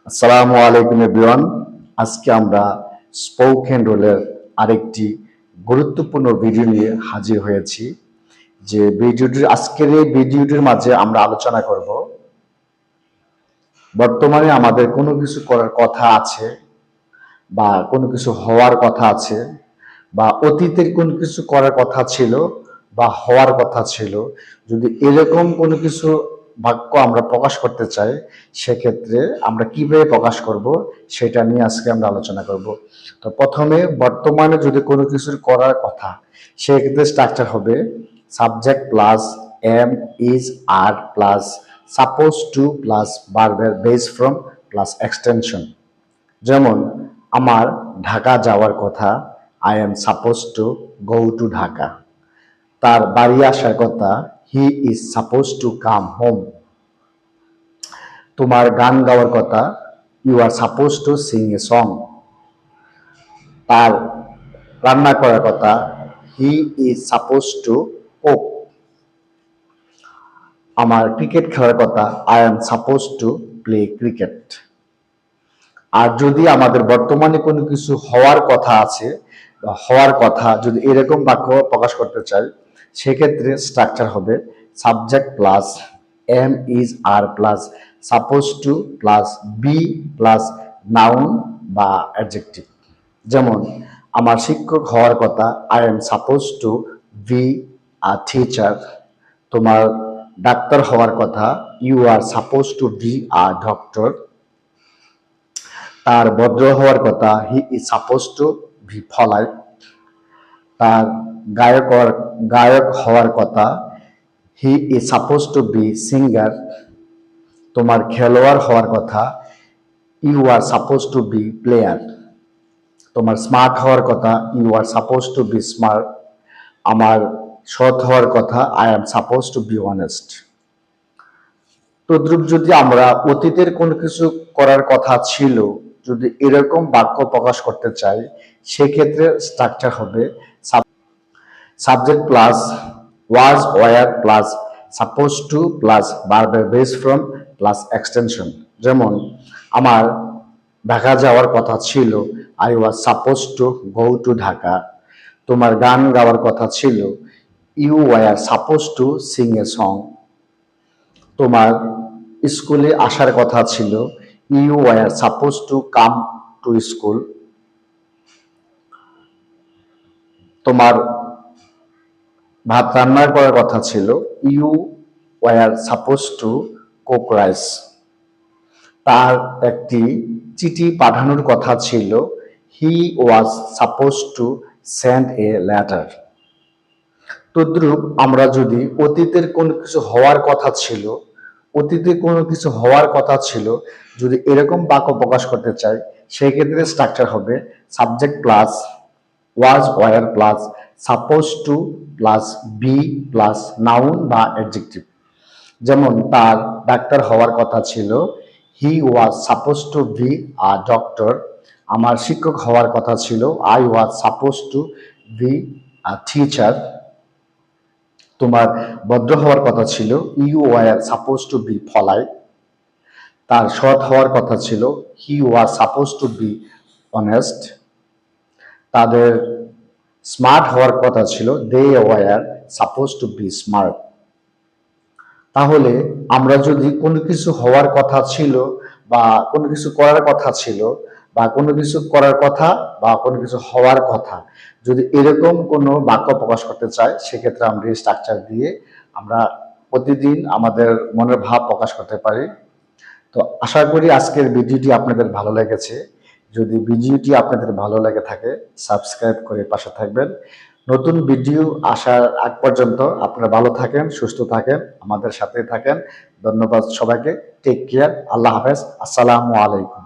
আসসালামু আলাইকুম এভরিওয়ান। আজকে আমরা স্পোকেন রোলের আরেকটি গুরুত্বপূর্ণ ভিডিও নিয়ে হাজির হয়েছি। যে আজকের এই ভিডিওটির মাঝে আমরা আলোচনা করব বর্তমানে আমাদের কোনো কিছু করার কথা আছে বা কোনো কিছু হওয়ার কথা আছে বা অতীতের কোনো কিছু করার কথা ছিল বা হওয়ার কথা ছিল, যদি এরকম কোনো কিছু বাক্য আমরা প্রকাশ করতে চাই, সেক্ষেত্রে আমরা কিভাবে প্রকাশ করব সেটা নিয়ে আজকে আমরা আলোচনা করব। তো প্রথমে বর্তমানে যদি কোনো কিছুর করার কথা, সেক্ষেত্রে স্ট্রাকচার হবে subject plus am is are plus suppose to plus ভার্বের বেস ফ্রম প্লাস এক্সটেনশন। যেমন আমার ঢাকা যাওয়ার কথা, I am suppose to go to Dhaka. তার বাড়ি আসার কথা, he is suppose to come home. তোমার গান গাওয়ার কথা, you are suppose to sing a song. তার রান্না করার কথা, he is suppose to cook. আমার ক্রিকেট খেলার কথা, I am suppose to play cricket. আর যদি আমাদের বর্তমানে কোনো কিছু হওয়ার কথা আছে বা হওয়ার কথা যদি এরকম বাক্য প্রকাশ করতে চাই, সেক্ষেত্রে স্ট্রাকচার হবে subject plus am is are plus suppose to plus be plus noun বা অ্যাডজেক্টিভ। যেমন আমার শিক্ষক হওয়ার কথা, I am suppose to be a teacher. তোমার ডাক্তার হওয়ার কথা, you are suppose to be a doctor. তার ভদ্র হওয়ার কথা, he is suppose to be polite. তার গায়ক হওয়ার কথা, he is suppose to be singer. তোমার খেলোয়াড় হওয়ার কথা, you are suppose to B player. তোমার স্মার্ট হওয়ার কথা, you are suppose to be smart. আমার সৎ হওয়ার কথা, I am suppose to be honest. তদ্রুপ যদি আমরা অতীতের কোনো কিছু করার কথা ছিল, যদি এরকম বাক্য প্রকাশ করতে চাই, সেক্ষেত্রে স্ট্রাকচার হবে subject plus was were plus suppose to plus ভার্বের বেস ফ্রম প্লাস এক্সটেনশন। যেমন আমার ঢাকা যাওয়ার কথা ছিল, I was suppose to go to Dhaka. তোমার গান গাওয়ার কথা ছিল, you were suppose to sing a song. তোমার স্কুলে আসার কথা ছিল, you were suppose to come to school. তোমার ভাত রান্নার করার কথা ছিল, you were suppose to cook rice. তার একটি চিঠি পাঠানোর কথা ছিল, he was suppose to send a letter. তদ্রূপ আমরা যদি অতীতের কোনো কিছু হওয়ার কথা ছিল, যদি এরকম বাক্য প্রকাশ করতে চাই, সেক্ষেত্রে স্ট্রাকচার হবে subject plus was were plus suppose to plus be plus noun বা অ্যাডজেক্টিভ। যেমন তার ডাক্তার হওয়ার কথা ছিল, he was suppose to be a doctor. আমার শিক্ষক হওয়ার কথা ছিল, I was suppose to be a teacher. তোমার ভদ্র হওয়ার কথা ছিল, you were suppose to be polite. তার সৎ হওয়ার কথা ছিল, he was suppose to be honest. তাদের স্মার্ট হওয়ার কথা ছিল, they were suppose to be smart. তাহলে আমরা যদি কোনো কিছু হওয়ার কথা ছিল বা কোনো কিছু করার কথা ছিল বা কোনো কিছু করার কথা বা কোনো কিছু হওয়ার কথা, যদি এরকম কোনো বাক্য প্রকাশ করতে চাই, সেক্ষেত্রে আমরা এই স্ট্রাকচার দিয়ে আমরা প্রতিদিন আমাদের মনের ভাব প্রকাশ করতে পারি। তো আশা করি আজকের ভিডিওটি আপনাদের ভালো লেগেছে। যদি ভিডিওটি আপনাদের ভালো লেগে থাকে, সাবস্ক্রাইব করে পাশে থাকবেন। নতুন ভিডিও আসার আগ পর্যন্ত আপনারা ভালো থাকেন, সুস্থ থাকেন, আমাদের সাথে থাকেন। ধন্যবাদ সবাইকে। Take care. আল্লাহ হাফেজ। আসসালামু আলাইকুম।